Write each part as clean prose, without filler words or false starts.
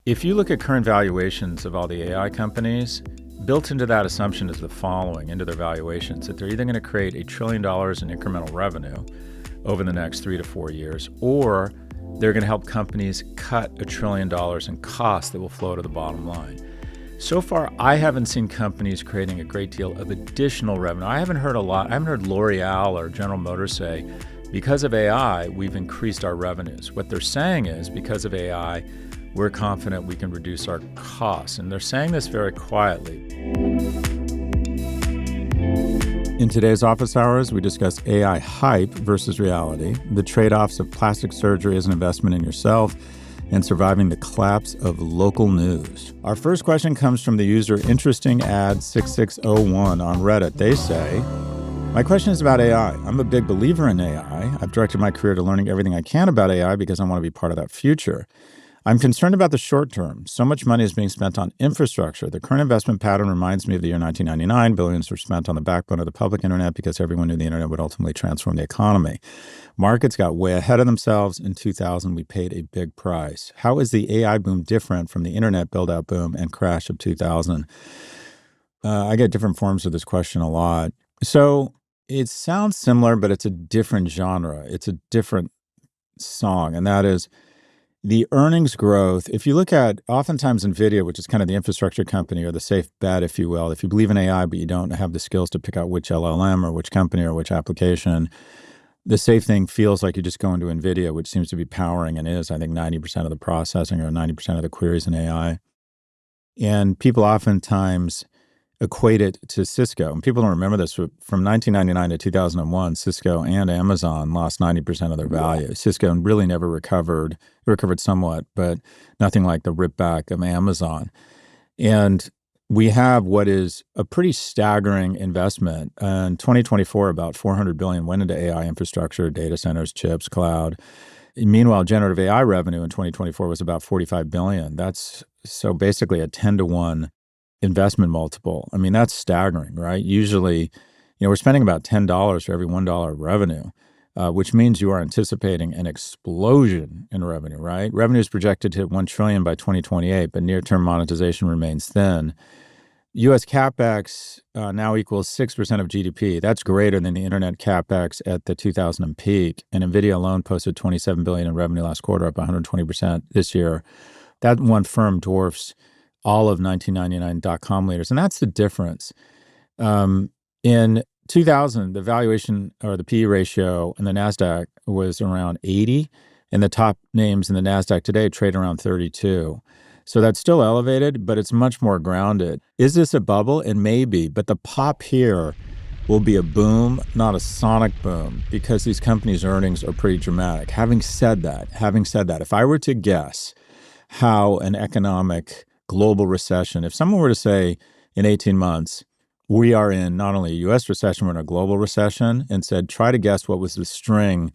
If you look at current valuations of all the AI companies, built into that assumption is the following into their valuations, that they're either going to create $1 trillion in incremental revenue over the next 3 to 4 years, or they're going to help companies cut $1 trillion in costs that will flow to the bottom line. So far, I haven't seen companies creating a great deal of additional revenue. I haven't heard L'Oreal or General Motors say, because of AI, we've increased our revenues. What they're saying is, because of AI, we're confident we can reduce our costs. And they're saying this very quietly. In today's Office Hours, we discuss AI hype versus reality, the trade-offs of plastic surgery as an investment in yourself, and surviving the collapse of local news. Our first question comes from the user InterestingAd6601 on Reddit. They say, my question is about AI. I'm a big believer in AI. I've directed my career to learning everything I can about AI because I want to be part of that future. I'm concerned about the short term. So much money is being spent on infrastructure. The current investment pattern reminds me of the year 1999. Billions were spent on the backbone of the public internet because everyone knew the internet would ultimately transform the economy. Markets got way ahead of themselves. In 2000, we paid a big price. How is the AI boom different from the internet build-out boom and crash of 2000? I get different forms of this question a lot. So it sounds similar, but it's a different genre. It's a different song, and that is the earnings growth. If you look at oftentimes NVIDIA, which is kind of the infrastructure company or the safe bet, if you will, if you believe in AI, but you don't have the skills to pick out which LLM or which company or which application, the safe thing feels like you just go into NVIDIA, which seems to be powering and is, I think, 90% of the processing or 90% of the queries in AI. And people oftentimes equate it to Cisco. And people don't remember this. From 1999 to 2001, Cisco and Amazon lost 90% of their value. Cisco really never recovered. It recovered somewhat, but nothing like the rip back of Amazon. And we have what is a pretty staggering investment. In 2024, about $400 billion went into AI infrastructure, data centers, chips, cloud. Meanwhile, generative AI revenue in 2024 was about $45 billion. That's so basically a 10-to-1 investment multiple. I mean, that's staggering, right? Usually, we're spending about $10 for every $1 of revenue, which means you are anticipating an explosion in revenue, right? Revenue is projected to hit $1 trillion by 2028, but near-term monetization remains thin. U.S. CapEx now equals 6% of GDP. That's greater than the internet CapEx at the 2000 peak. And NVIDIA alone posted $27 billion in revenue last quarter, up 120% this year. That one firm dwarfs all of 1999 dot-com leaders. And that's the difference. In 2000, the valuation or the PE ratio in the NASDAQ was around 80, and the top names in the NASDAQ today trade around 32. So that's still elevated, but it's much more grounded. Is this a bubble? It may be, but the pop here will be a boom, not a sonic boom, because these companies' earnings are pretty dramatic. Having said that, if I were to guess how an economic global recession, if someone were to say in 18 months, we are in not only a U.S. recession, we're in a global recession, and said, try to guess what was the string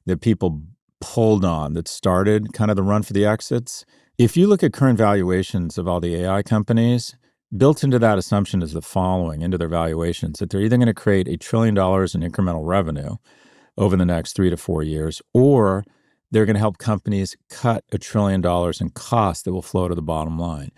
that people pulled on that started kind of the run for the exits. If you look at current valuations of all the AI companies, built into that assumption is the following into their valuations, that they're either going to create $1 trillion in incremental revenue over the next 3 to 4 years, or they're going to help companies cut $1 trillion in costs that will flow to the bottom line.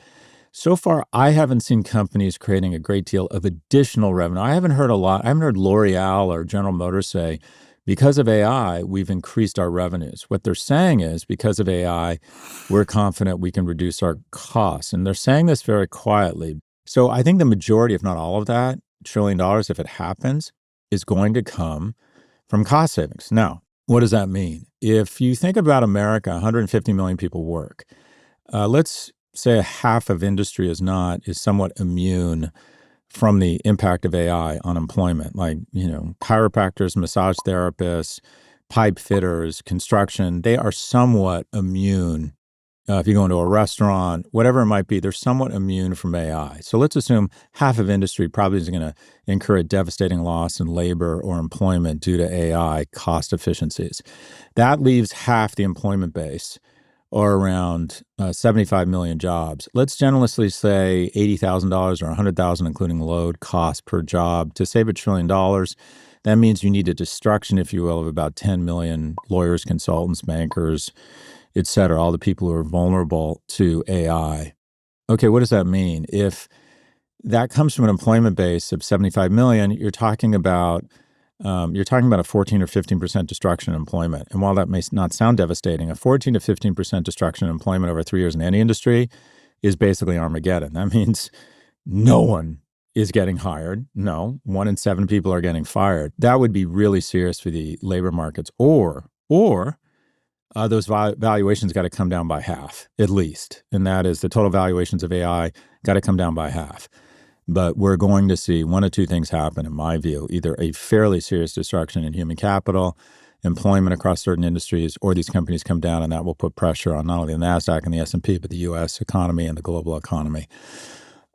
So far, I haven't seen companies creating a great deal of additional revenue. I haven't heard L'Oreal or General Motors say, because of AI, we've increased our revenues. What they're saying is, because of AI, we're confident we can reduce our costs. And they're saying this very quietly. So I think the majority, if not all of that, $1 trillion, if it happens, is going to come from cost savings. Now, what does that mean? If you think about America, 150 million people work. Let's say a half of industry is somewhat immune from the impact of AI on employment, like, chiropractors, massage therapists, pipe fitters, construction. They are somewhat immune. If you go into a restaurant, whatever it might be, they're somewhat immune from AI. So let's assume half of industry probably is going to incur a devastating loss in labor or employment due to AI cost efficiencies. That leaves half the employment base, or around 75 million jobs. Let's generously say $80,000 or $100,000, including load cost per job. To save $1 trillion, that means you need a destruction, if you will, of about 10 million lawyers, consultants, bankers, et cetera, all the people who are vulnerable to AI. Okay, what does that mean? If that comes from an employment base of 75 million, you're talking about a 14 or 15% destruction in employment. And while that may not sound devastating, a 14 to 15% destruction in employment over 3 years in any industry is basically Armageddon. That means no one is getting hired. No, 1 in 7 people are getting fired. That would be really serious for the labor markets. Or those valuations got to come down by half, at least. And that is the total valuations of AI got to come down by half. But we're going to see one of two things happen, in my view, either a fairly serious destruction in human capital, employment across certain industries, or these companies come down, and that will put pressure on not only the NASDAQ and the S&P, but the U.S. economy and the global economy.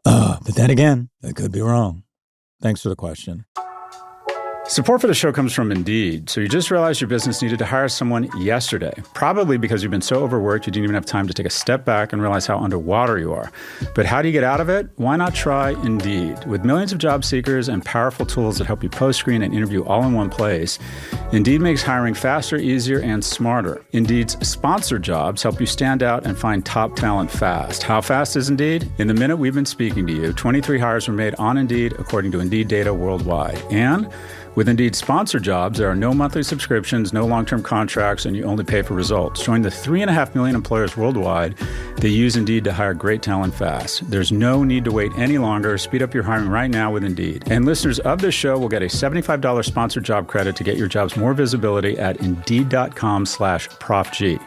But then again, I could be wrong. Thanks for the question. Support for the show comes from Indeed. So you just realized your business needed to hire someone yesterday, probably because you've been so overworked you didn't even have time to take a step back and realize how underwater you are. But how do you get out of it? Why not try Indeed? With millions of job seekers and powerful tools that help you post, screen, and interview all in one place, Indeed makes hiring faster, easier, and smarter. Indeed's sponsored jobs help you stand out and find top talent fast. How fast is Indeed? In the minute we've been speaking to you, 23 hires were made on Indeed, according to Indeed data worldwide. And with Indeed sponsored jobs, there are no monthly subscriptions, no long-term contracts, and you only pay for results. Join the 3.5 million employers worldwide that use Indeed to hire great talent fast. There's no need to wait any longer. Speed up your hiring right now with Indeed. And listeners of this show will get a $75 sponsored job credit to get your jobs more visibility at Indeed.com/Prof G.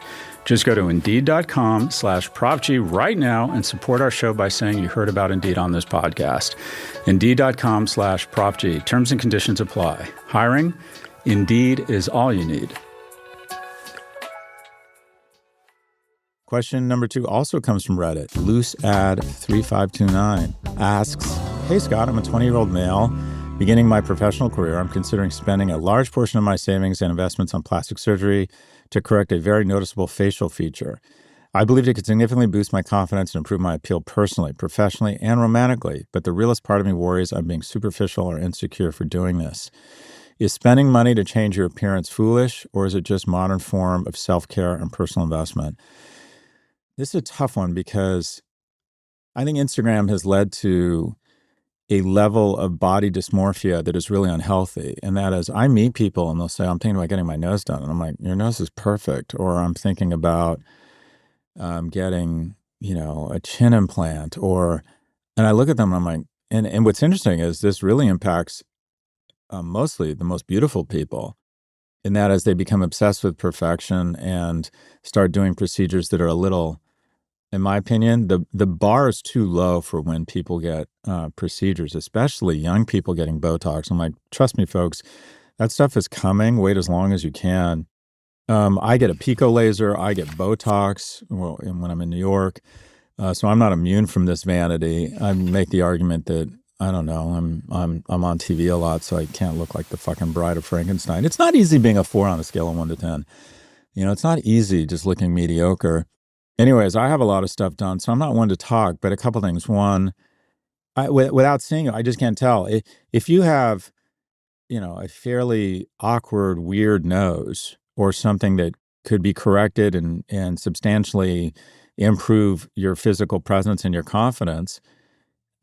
Just go to Indeed.com/Prof G right now and support our show by saying you heard about Indeed on this podcast. Indeed.com/Prof G. Terms and conditions apply. Hiring? Indeed is all you need. Question number 2 also comes from Reddit. LooseAd3529 asks, "Hey Scott, I'm a 20-year-old male beginning my professional career. I'm considering spending a large portion of my savings and investments on plastic surgery to correct a very noticeable facial feature. I believe it could significantly boost my confidence and improve my appeal personally, professionally, and romantically, but the realist part of me worries I'm being superficial or insecure for doing this. Is spending money to change your appearance foolish, or is it just a modern form of self-care and personal investment?" This is a tough one because I think Instagram has led to a level of body dysmorphia that is really unhealthy. And that is, I meet people and they'll say, "I'm thinking about getting my nose done." And I'm like, "Your nose is perfect." Or I'm thinking about getting, a chin implant. And I look at them and I'm like, and what's interesting is this really impacts mostly the most beautiful people. And that is they become obsessed with perfection and start doing procedures that are a little, in my opinion, the bar is too low for when people get procedures, especially young people getting Botox. I'm like, trust me, folks, that stuff is coming. Wait as long as you can. I get a pico laser. I get Botox when I'm in New York. So I'm not immune from this vanity. I make the argument that, I don't know, I'm on TV a lot, so I can't look like the fucking Bride of Frankenstein. It's not easy being a 4 on a scale of 1 to 10. It's not easy just looking mediocre. Anyways, I have a lot of stuff done, so I'm not one to talk, but a couple things. One, without seeing it, I just can't tell. If you have, a fairly awkward, weird nose or something that could be corrected and substantially improve your physical presence and your confidence,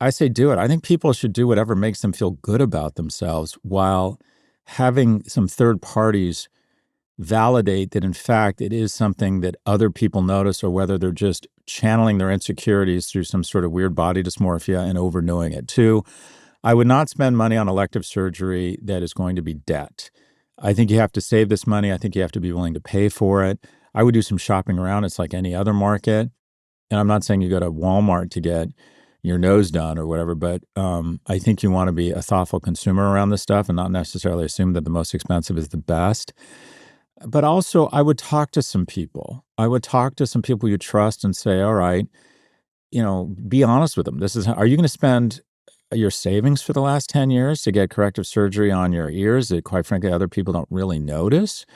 I say do it. I think people should do whatever makes them feel good about themselves while having some third parties validate that, in fact, it is something that other people notice, or whether they're just channeling their insecurities through some sort of weird body dysmorphia and overdoing it. 2, I would not spend money on elective surgery that is going to be debt. I think you have to save this money. I think you have to be willing to pay for it. I would do some shopping around. It's like any other market. And I'm not saying you go to Walmart to get your nose done or whatever, but I think you want to be a thoughtful consumer around this stuff and not necessarily assume that the most expensive is the best. But also, I would talk to some people. I would talk to some people you trust and say, all right, be honest with them. Are you going to spend your savings for the last 10 years to get corrective surgery on your ears that, quite frankly, other people don't really notice?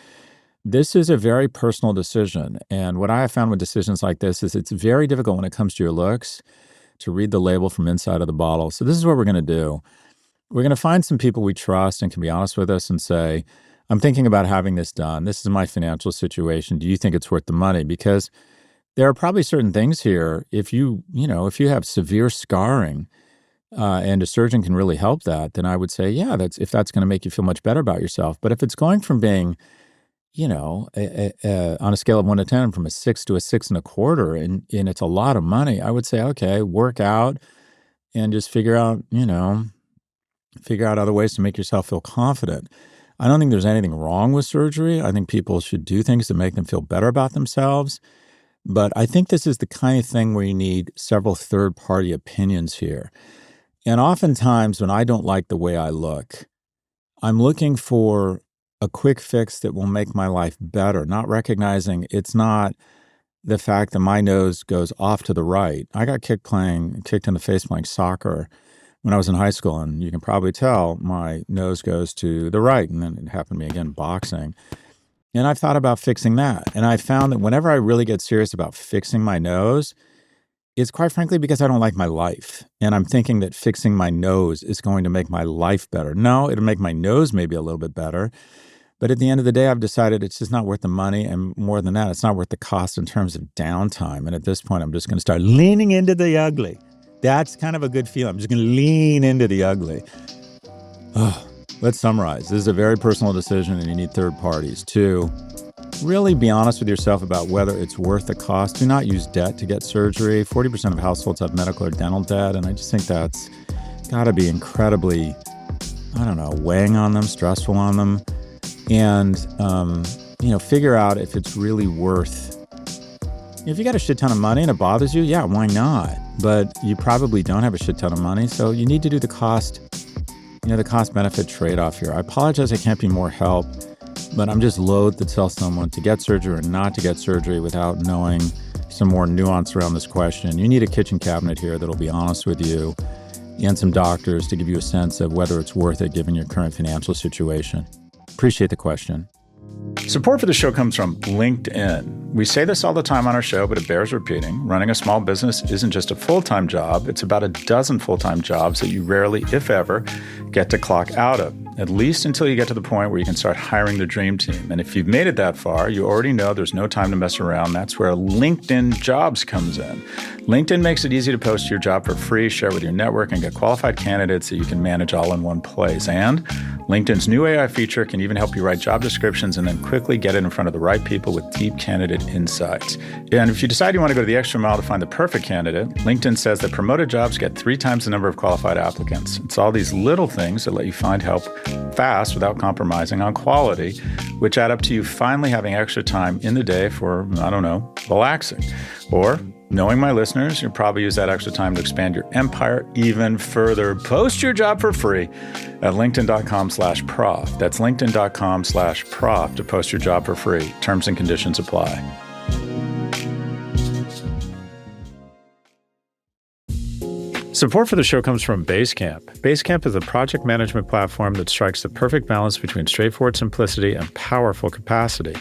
This is a very personal decision. And what I have found with decisions like this is it's very difficult when it comes to your looks to read the label from inside of the bottle. So this is what we're going to do. We're going to find some people we trust and can be honest with us and say, I'm thinking about having this done. This is my financial situation. Do you think it's worth the money? Because there are probably certain things here. If if you have severe scarring, and a surgeon can really help that, then I would say, yeah, that's going to make you feel much better about yourself. But if it's going from being, on a scale of 1 to 10, from a 6 to a 6.25, and it's a lot of money, I would say, okay, work out and just figure out other ways to make yourself feel confident. I don't think there's anything wrong with surgery. I think people should do things to make them feel better about themselves. But I think this is the kind of thing where you need several third-party opinions here. And oftentimes when I don't like the way I look, I'm looking for a quick fix that will make my life better, not recognizing it's not the fact that my nose goes off to the right. I got kicked in the face playing soccer when I was in high school, and you can probably tell my nose goes to the right. And then it happened to me again boxing. And I've thought about fixing that. And I found that whenever I really get serious about fixing my nose, it's quite frankly because I don't like my life. And I'm thinking that fixing my nose is going to make my life better. No, it'll make my nose maybe a little bit better. But at the end of the day, I've decided it's just not worth the money. And more than that, it's not worth the cost in terms of downtime. And at this point, I'm just going to start leaning into the ugly. That's kind of a good feeling. I'm just going to lean into the ugly. Oh, let's summarize. This is a very personal decision, and you need third parties to really be honest with yourself about whether it's worth the cost. Do not use debt to get surgery. 40% of households have medical or dental debt, and I just think that's got to be incredibly, weighing on them, stressful on them. And, figure out if it's really worth. If you got a shit ton of money and it bothers you, yeah, why not? But you probably don't have a shit ton of money, so you need to do the cost-benefit trade-off here. I apologize I can't be more help, but I'm just loath to tell someone to get surgery or not to get surgery without knowing some more nuance around this question. You need a kitchen cabinet here that'll be honest with you, and some doctors to give you a sense of whether it's worth it given your current financial situation. Appreciate the question. Support for the show comes from LinkedIn. We say this all the time on our show, but it bears repeating. Running a small business isn't just a full-time job. It's about a dozen full-time jobs that you rarely, if ever, get to clock out of, at least until you get to the point where you can start hiring the dream team. And if you've made it that far, you already know there's no time to mess around. That's where LinkedIn Jobs comes in. LinkedIn makes it easy to post your job for free, share with your network, and get qualified candidates that you can manage all in one place. And LinkedIn's new AI feature can even help you write job descriptions and then quickly get it in front of the right people with deep candidate insights. And if you decide you want to go to the extra mile to find the perfect candidate, LinkedIn says that promoted jobs get 3 times the number of qualified applicants. It's all these little things that let you find help fast without compromising on quality, which add up to you finally having extra time in the day for, relaxing. Or, knowing my listeners, you'll probably use that extra time to expand your empire even further. Post your job for free at linkedin.com/prof. That's linkedin.com/prof to post your job for free. Terms and conditions apply. Support for the show comes from Basecamp. Basecamp is a project management platform that strikes the perfect balance between straightforward simplicity and powerful capacity.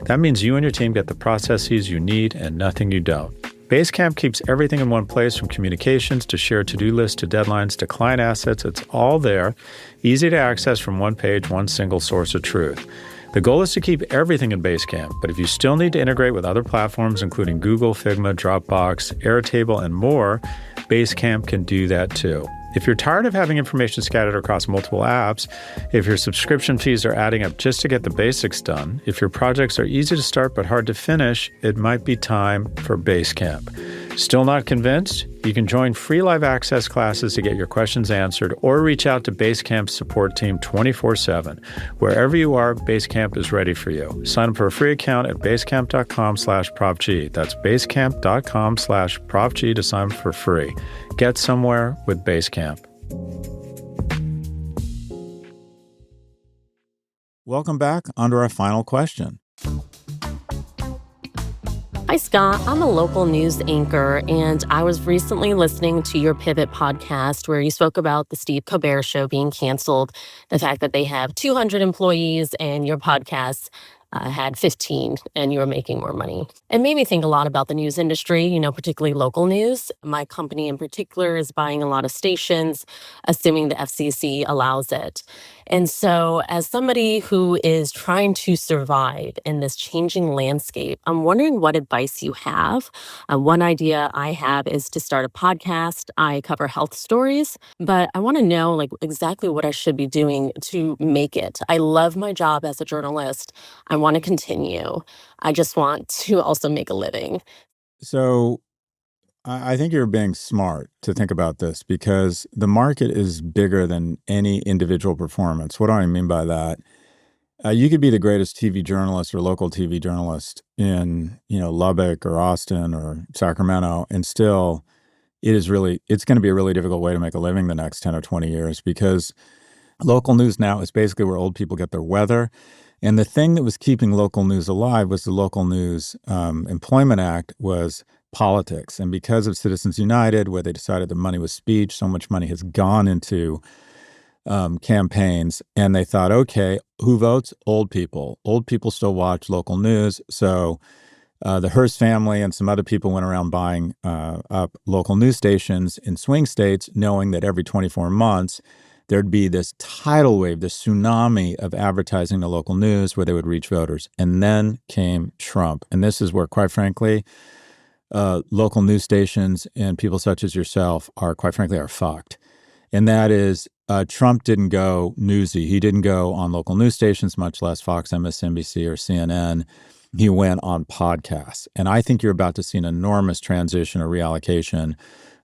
That means you and your team get the processes you need and nothing you don't. Basecamp keeps everything in one place, from communications to shared to-do lists to deadlines to client assets. It's all there, easy to access from one page, one single source of truth. The goal is to keep everything in Basecamp, but if you still need to integrate with other platforms, including Google, Figma, Dropbox, Airtable, and more, Basecamp can do that too. If you're tired of having information scattered across multiple apps, if your subscription fees are adding up just to get the basics done, if your projects are easy to start but hard to finish, it might be time for Basecamp. Still not convinced? You can join free live access classes to get your questions answered, or reach out to Basecamp's support team 24/7. Wherever you are, Basecamp is ready for you. Sign up for a free account at basecamp.com/Prof G. That's basecamp.com/Prof G to sign up for free. Get somewhere with Basecamp. Welcome back. On to our final question. Hi, Scott. I'm a local news anchor, and I was recently listening to your Pivot podcast where you spoke about the Steve Colbert Show being canceled, the fact that they have 200 employees and your podcast had 15 and you were making more money. It made me think a lot about the news industry, particularly local news. My company in particular is buying a lot of stations, assuming the FCC allows it. And so, as somebody who is trying to survive in this changing landscape, I'm wondering what advice you have. One idea I have is to start a podcast. I cover health stories, but I want to know like exactly what I should be doing to make it. I love my job as a journalist. I want to continue. I just want to also make a living. So I think you're being smart to think about this because the market is bigger than any individual performance. What do I mean by that? You could be the greatest TV journalist or local TV journalist in, Lubbock or Austin or Sacramento, and still it's going to be a really difficult way to make a living the next 10 or 20 years because local news now is basically where old people get their weather. And the thing that was keeping local news alive was the Local News Employment Act was politics. And because of Citizens United, where they decided the money was speech, so much money has gone into campaigns. And they thought, okay, who votes? Old people. Old people still watch local news. So the Hearst family and some other people went around buying up local news stations in swing states, knowing that every 24 months, there'd be this tidal wave, this tsunami of advertising the local news where they would reach voters. And then came Trump. And this is where, quite frankly, local news stations and people such as yourself are fucked. And that is Trump didn't go newsy. He didn't go on local news stations, much less Fox, MSNBC, or CNN. He went on podcasts. And I think you're about to see an enormous transition or reallocation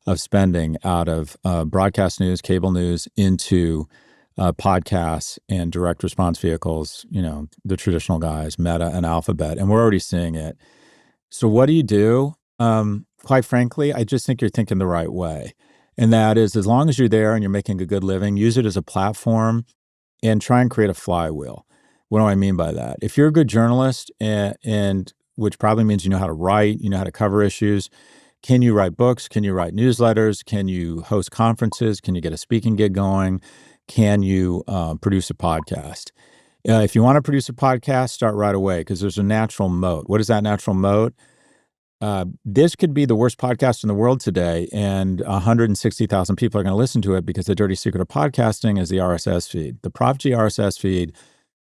of spending out of broadcast news, cable news, into podcasts and direct response vehicles, the traditional guys, Meta and Alphabet. And we're already seeing it. So what do you do? Quite frankly, I just think you're thinking the right way. And that is, as long as you're there and you're making a good living, use it as a platform and try and create a flywheel. What do I mean by that? If you're a good journalist, and which probably means you know how to write, you know how to cover issues, can you write books? Can you write newsletters? Can you host conferences? Can you get a speaking gig going? Can you produce a podcast? If you want to produce a podcast, start right away because there's a natural moat. What is that natural moat? This could be the worst podcast in the world today, and 160,000 people are going to listen to it because the dirty secret of podcasting is the RSS feed. The Prof G RSS feed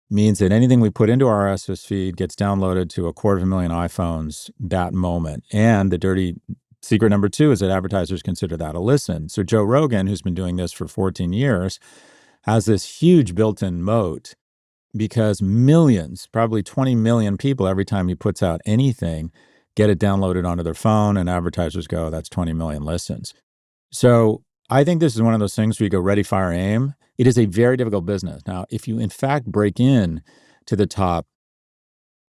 means that anything we put into our RSS feed gets downloaded to 250,000 iPhones that moment. And the dirty secret number 2 is that advertisers consider that a listen. So Joe Rogan, who's been doing this for 14 years, has this huge built-in moat because millions, probably 20 million people every time he puts out anything, get it downloaded onto their phone, and advertisers go, that's 20 million listens. So I think this is one of those things where you go ready, fire, aim. It is a very difficult business. Now, if you in fact break in to the top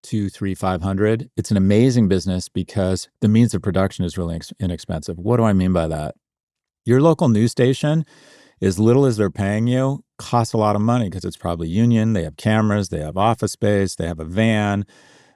2, 3, 500, it's an amazing business because the means of production is really inexpensive. What do I mean by that? Your local news station, as little as they're paying you, costs a lot of money because it's probably union. They have cameras, they have office space, they have a van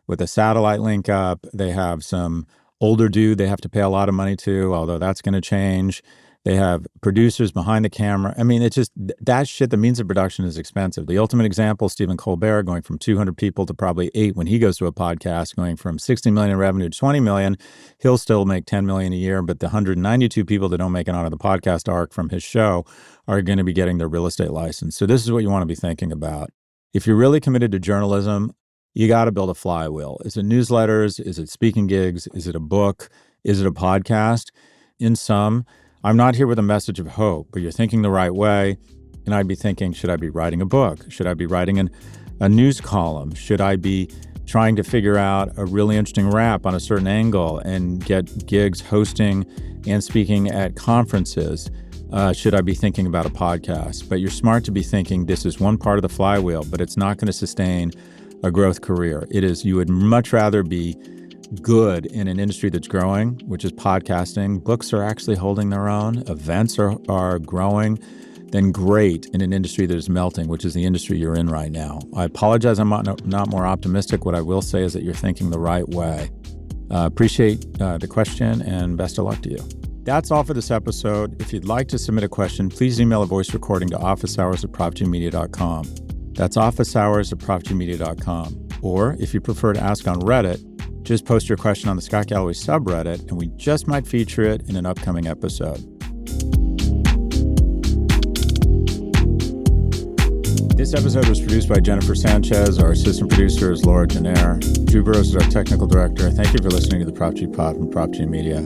with a satellite link up. They have some older dude they have to pay a lot of money to, although that's going to change. They have producers behind the camera. I mean, it's just that shit, the means of production is expensive. The ultimate example, Stephen Colbert going from 200 people to probably 8 when he goes to a podcast, going from 60 million in revenue to 20 million. He'll still make 10 million a year, but the 192 people that don't make it onto the podcast arc from his show are going to be getting their real estate license. So this is what you want to be thinking about. If you're really committed to journalism, you got to build a flywheel. Is it newsletters? Is it speaking gigs? Is it a book? Is it a podcast? In sum, I'm not here with a message of hope, but you're thinking the right way. And I'd be thinking, should I be writing a book? Should I be writing a news column? Should I be trying to figure out a really interesting rap on a certain angle and get gigs hosting and speaking at conferences? Should I be thinking about a podcast? But you're smart to be thinking this is one part of the flywheel, but it's not going to sustain a growth career. It is, you would much rather be good in an industry that's growing, which is podcasting. Books are actually holding their own. Events are growing. Than great in an industry that is melting, which is the industry you're in right now. I apologize I'm not more optimistic. What I will say is that you're thinking the right way. Appreciate the question and best of luck to you. That's all for this episode. If you'd like to submit a question, please email a voice recording to officehours@profgmedia.com. That's officehours@profgmedia.com. Or if you prefer to ask on Reddit, just post your question on the Scott Galloway subreddit, and we just might feature it in an upcoming episode. This episode was produced by Jennifer Sanchez. Our assistant producer is Laura Jenner. Drew Burrows is our technical director. Thank you for listening to the Prof G Pod from Prof G Media.